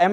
M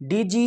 DG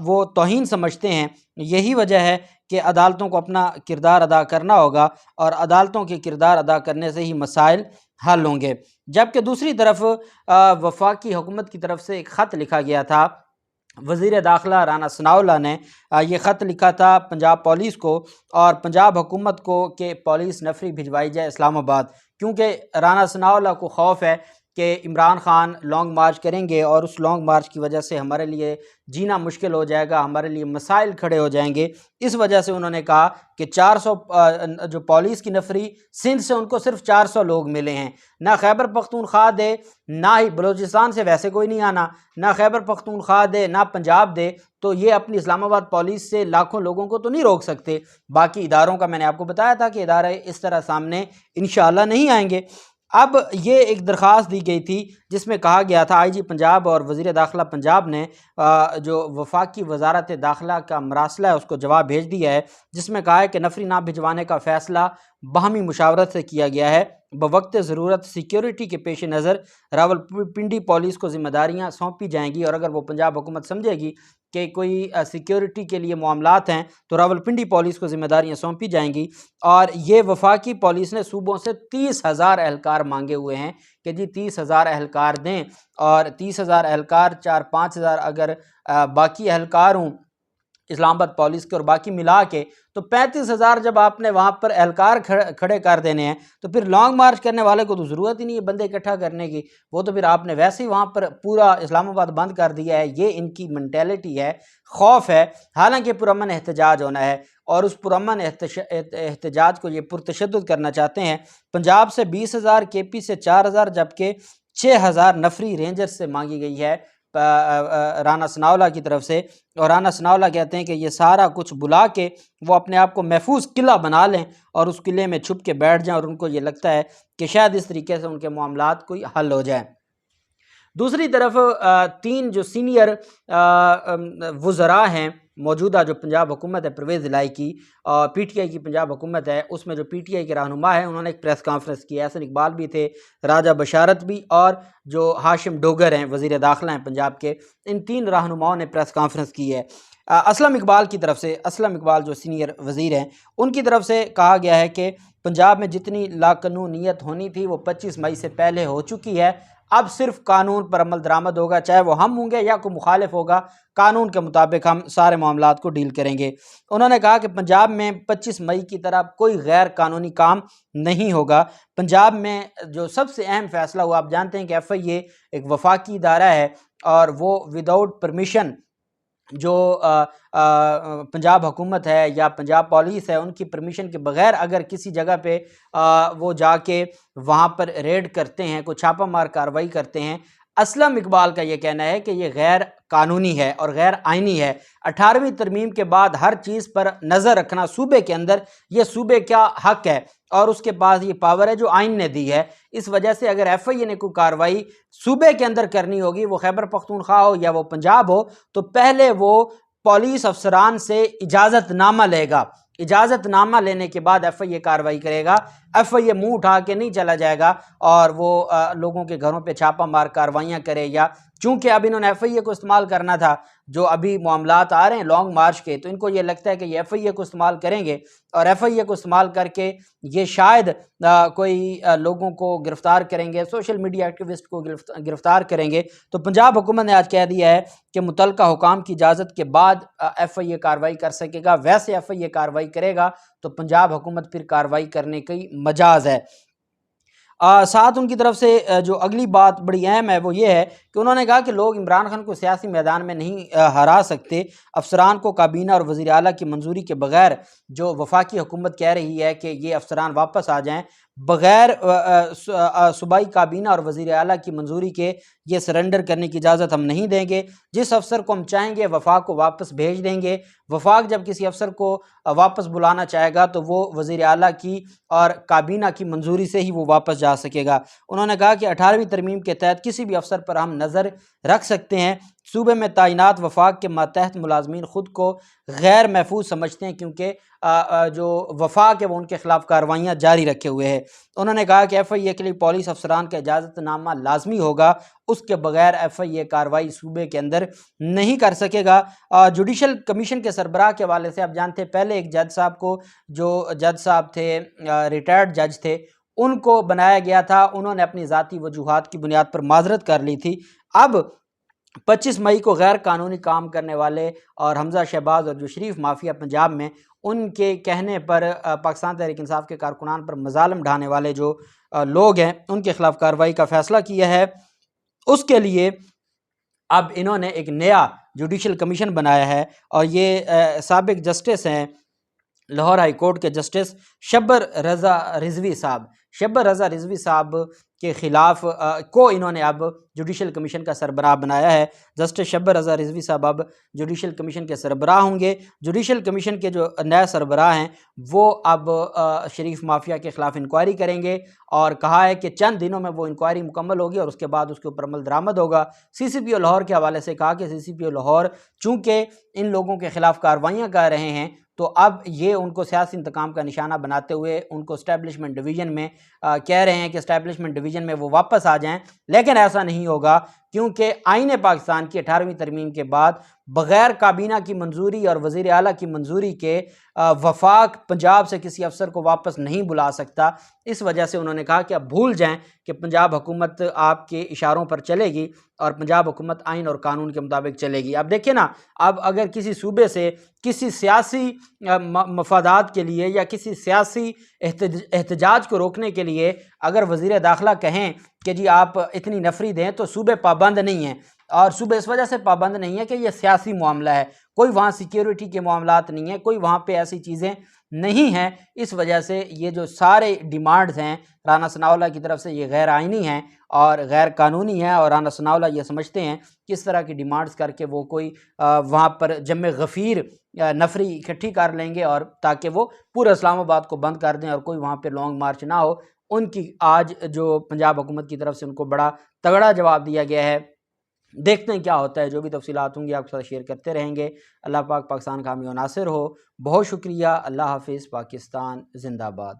وہ توہین سمجھتے ہیں۔ یہی وجہ ہے کہ عدالتوں کو اپنا کردار ادا کرنا ہوگا اور عدالتوں کے کردار ادا کرنے سے ہی مسائل حل ہوں گے۔ جبکہ دوسری طرف وفاقی حکومت کی طرف سے ایک خط لکھا گیا تھا، وزیر داخلہ رانا ثناءاللہ نے یہ خط لکھا تھا پنجاب پولیس کو اور پنجاب حکومت کو کہ پولیس نفری بھجوائی جائے اسلام آباد، کیونکہ رانا ثناءاللہ کو خوف ہے کہ عمران خان لانگ مارچ کریں گے اور اس لانگ مارچ کی وجہ سے ہمارے لیے جینا مشکل ہو جائے گا، ہمارے لیے مسائل کھڑے ہو جائیں گے۔ اس وجہ سے انہوں نے کہا کہ 400 جو پولیس کی نفری سندھ سے ان کو صرف 400 لوگ ملے ہیں، نہ خیبر پختونخوا دے، نہ ہی بلوچستان سے ویسے کوئی نہیں آنا، نہ خیبر پختونخوا دے، نہ پنجاب دے، تو یہ اپنی اسلام آباد پولیس سے لاکھوں لوگوں کو تو نہیں روک سکتے۔ باقی اداروں کا میں نے آپ کو بتایا تھا کہ ادارے اس طرح سامنے انشاءاللہ نہیں آئیں گے۔ اب یہ ایک درخواست دی گئی تھی جس میں کہا گیا تھا، آئی جی پنجاب اور وزیر داخلہ پنجاب نے جو وفاقی وزارت داخلہ کا مراسلہ ہے اس کو جواب بھیج دیا ہے، جس میں کہا ہے کہ نفری نہ بھجوانے کا فیصلہ باہمی مشاورت سے کیا گیا ہے۔ بوقت ضرورت سیکیورٹی کے پیش نظر راولپنڈی پولیس کو ذمہ داریاں سونپی جائیں گی، اور اگر وہ پنجاب حکومت سمجھے گی کہ کوئی سیکیورٹی کے لیے معاملات ہیں تو راولپنڈی پولیس کو ذمہ داریاں سونپی جائیں گی۔ اور یہ وفاقی پولیس نے صوبوں سے 30,000 اہلکار مانگے ہوئے ہیں کہ جی 30,000 اہلکار دیں، اور 30,000 اہلکار 4-5,000 اگر باقی اہلکار ہوں اسلام آباد پولیس کے اور باقی ملا کے تو 35,000 جب آپ نے وہاں پر اہلکار کھڑے کر دینے ہیں تو پھر لانگ مارچ کرنے والے کو تو ضرورت ہی نہیں ہے بندے اکٹھا کرنے کی، وہ تو پھر آپ نے ویسے ہی وہاں پر پورا اسلام آباد بند کر دیا ہے۔ یہ ان کی منٹیلٹی ہے، خوف ہے۔ حالانکہ پرامن احتجاج ہونا ہے اور اس پرامن احتجاج کو یہ پرتشدد کرنا چاہتے ہیں۔ پنجاب سے 20,000، کے پی سے 4,000، جبکہ 6,000 نفری رینجر سے مانگی گئی ہے رانا ثناءاللہ کی طرف سے، اور رانا ثناءاللہ کہتے ہیں کہ یہ سارا کچھ بلا کے وہ اپنے آپ کو محفوظ قلعہ بنا لیں اور اس قلعے میں چھپ کے بیٹھ جائیں، اور ان کو یہ لگتا ہے کہ شاید اس طریقے سے ان کے معاملات کوئی حل ہو جائیں۔ دوسری طرف 3 جو سینئر وزراء ہیں موجودہ جو پنجاب حکومت ہے پرویز الہی کی، پی ٹی آئی کی پنجاب حکومت ہے، اس میں جو پی ٹی آئی کے رہنما ہیں انہوں نے ایک پریس کانفرنس کی۔ احسن اقبال بھی تھے، راجہ بشارت بھی، اور جو ہاشم ڈوگر ہیں وزیر داخلہ ہیں پنجاب کے، ان 3 رہنماؤں نے پریس کانفرنس کی ہے۔ اسلم اقبال کی طرف سے، اسلم اقبال جو سینئر وزیر ہیں، ان کی طرف سے کہا گیا ہے کہ پنجاب میں جتنی لاقانونیت ہونی تھی وہ 25 مئی سے پہلے ہو چکی ہے، اب صرف قانون پر عمل درآمد ہوگا، چاہے وہ ہم ہوں گے یا کوئی مخالف ہوگا، قانون کے مطابق ہم سارے معاملات کو ڈیل کریں گے۔ انہوں نے کہا کہ پنجاب میں 25 مئی کی طرح کوئی غیر قانونی کام نہیں ہوگا۔ پنجاب میں جو سب سے اہم فیصلہ ہوا، آپ جانتے ہیں کہ ایف آئی اے ایک وفاقی ادارہ ہے اور وہ وداؤٹ پرمیشن جو پنجاب حکومت ہے یا پنجاب پولیس ہے ان کی پرمیشن کے بغیر اگر کسی جگہ پہ وہ جا کے وہاں پر ریڈ کرتے ہیں، کوئی چھاپہ مار کارروائی کرتے ہیں، اسلم اقبال کا یہ کہنا ہے کہ یہ غیر قانونی ہے اور غیر آئینی ہے۔ 18ویں ترمیم کے بعد ہر چیز پر نظر رکھنا صوبے کے اندر یہ صوبے کا حق ہے اور اس کے پاس یہ پاور ہے جو آئین نے دی ہے۔ اس وجہ سے اگر ایف آئی اے نے کوئی کارروائی صوبے کے اندر کرنی ہوگی، وہ خیبر پختونخوا ہو یا وہ پنجاب ہو، تو پہلے وہ پولیس افسران سے اجازت نامہ لے گا۔ اجازت نامہ لینے کے بعد ایف آئی اے کارروائی کرے گا۔ ایف آئی اے منہ اٹھا کے نہیں چلا جائے گا اور وہ لوگوں کے گھروں پہ چھاپہ مار کارروائیاں کرے، یا چونکہ اب انہوں نے ایف آئی اے کو استعمال کرنا تھا، جو ابھی معاملات آ رہے ہیں لانگ مارچ کے، تو ان کو یہ لگتا ہے کہ یہ ایف آئی اے کو استعمال کریں گے اور ایف آئی اے کو استعمال کر کے یہ شاید کوئی لوگوں کو گرفتار کریں گے، سوشل میڈیا ایکٹیوسٹ کو گرفتار کریں گے۔ تو پنجاب حکومت نے آج کہہ دیا ہے کہ متعلقہ حکام کی اجازت کے بعد ایف آئی اے کارروائی کر سکے گا۔ ویسے ایف آئی اے کارروائی کرے گا تو پنجاب حکومت پھر کارروائی کرنے کی مجاز ہے۔ ساتھ ان کی طرف سے جو اگلی بات بڑی اہم ہے وہ یہ ہے کہ انہوں نے کہا کہ لوگ عمران خان کو سیاسی میدان میں نہیں ہرا سکتے۔ افسران کو کابینہ اور وزیر اعلیٰ کی منظوری کے بغیر، جو وفاقی حکومت کہہ رہی ہے کہ یہ افسران واپس آ جائیں، بغیر صوبائی کابینہ اور وزیر اعلیٰ کی منظوری کے یہ سرنڈر کرنے کی اجازت ہم نہیں دیں گے۔ جس افسر کو ہم چاہیں گے وفاق کو واپس بھیج دیں گے۔ وفاق جب کسی افسر کو واپس بلانا چاہے گا تو وہ وزیر اعلیٰ کی اور کابینہ کی منظوری سے ہی وہ واپس جا سکے گا۔ انہوں نے کہا کہ 18ویں ترمیم کے تحت کسی بھی افسر پر ہم نظر رکھ سکتے ہیں صوبے میں تعینات وفاق کے ماتحت ملازمین خود کو غیر محفوظ سمجھتے ہیں کیونکہ جو وفاق ہے وہ ان کے خلاف کارروائیاں جاری رکھے ہوئے ہے۔ انہوں نے کہا کہ ایف آئی اے کے لیے پولیس افسران کا اجازت نامہ لازمی ہوگا، اس کے بغیر ایف آئی اے کارروائی صوبے کے اندر نہیں کر سکے گا۔ جوڈیشل کمیشن کے سربراہ کے حوالے سے آپ جانتے ہیں پہلے ایک جج صاحب کو، جو جج صاحب تھے ریٹائرڈ جج تھے، ان کو بنایا گیا تھا، انہوں نے اپنی ذاتی وجوہات کی بنیاد پر معذرت کر لی تھی۔ اب 25 مئی کو غیر قانونی کام کرنے والے اور حمزہ شہباز اور جو شریف مافیا پنجاب میں، ان کے کہنے پر پاکستان تحریک انصاف کے کارکنان پر مظالم ڈھانے والے جو لوگ ہیں ان کے خلاف کارروائی کا فیصلہ کیا ہے۔ اس کے لیے اب انہوں نے ایک نیا جوڈیشل کمیشن بنایا ہے، اور یہ سابق جسٹس ہیں لاہور ہائی کورٹ کے جسٹس شبر رضا رضوی صاحب کے خلاف کو انہوں نے اب جوڈیشل کمیشن کا سربراہ بنایا ہے۔ جسٹس شبر رضا رضوی صاحب اب جوڈیشل کمیشن کے سربراہ ہوں گے۔ جوڈیشل کمیشن کے جو نئے سربراہ ہیں وہ اب شریف مافیا کے خلاف انکوائری کریں گے، اور کہا ہے کہ چند دنوں میں وہ انکوائری مکمل ہوگی اور اس کے بعد اس کے اوپر عمل درآمد ہوگا۔ سی سی پی او لاہور کے حوالے سے کہا کہ سی سی پی او لاہور چونکہ ان لوگوں کے خلاف کارروائیاں کر رہے ہیں، تو اب یہ ان کو سیاسی انتقام کا نشانہ بناتے ہوئے ان کو اسٹیبلشمنٹ ڈویژن میں کہہ رہے ہیں کہ اسٹیبلشمنٹ ڈویژن میں وہ واپس آ جائیں، لیکن ایسا نہیں ہوگا کیونکہ آئین پاکستان کی 18ویں ترمیم کے بعد بغیر کابینہ کی منظوری اور وزیر اعلیٰ کی منظوری کے وفاق پنجاب سے کسی افسر کو واپس نہیں بلا سکتا۔ اس وجہ سے انہوں نے کہا کہ اب بھول جائیں کہ پنجاب حکومت آپ کے اشاروں پر چلے گی اور پنجاب حکومت آئین اور قانون کے مطابق چلے گی۔ اب دیکھیں نا، اب اگر کسی صوبے سے کسی سیاسی مفادات کے لیے یا کسی سیاسی احتجاج کو روکنے کے لیے اگر وزیر داخلہ کہیں کہ جی آپ اتنی نفری دیں، تو صوبے پابند نہیں ہیں، اور صوبے اس وجہ سے پابند نہیں ہے کہ یہ سیاسی معاملہ ہے، کوئی وہاں سیکیورٹی کے معاملات نہیں ہیں، کوئی وہاں پہ ایسی چیزیں نہیں ہیں۔ اس وجہ سے یہ جو سارے ڈیمانڈز ہیں رانا ثناءاللہ کی طرف سے یہ غیر آئینی ہیں اور غیر قانونی ہیں، اور رانا ثناءاللہ یہ سمجھتے ہیں کہ اس طرح کی ڈیمانڈز کر کے وہ کوئی وہاں پر جمع غفیر نفری اکٹھی کر لیں گے، اور تاکہ وہ پورے اسلام آباد کو بند کر دیں اور کوئی وہاں پہ لانگ مارچ نہ ہو۔ ان کی آج جو پنجاب حکومت کی طرف سے ان کو بڑا تگڑا جواب دیا گیا ہے۔ دیکھتے ہیں کیا ہوتا ہے، جو بھی تفصیلات ہوں گی آپ کے ساتھ شیئر کرتے رہیں گے۔ اللہ پاک پاکستان کا حامی و ناصر ہو۔ بہت شکریہ۔ اللہ حافظ۔ پاکستان زندہ باد۔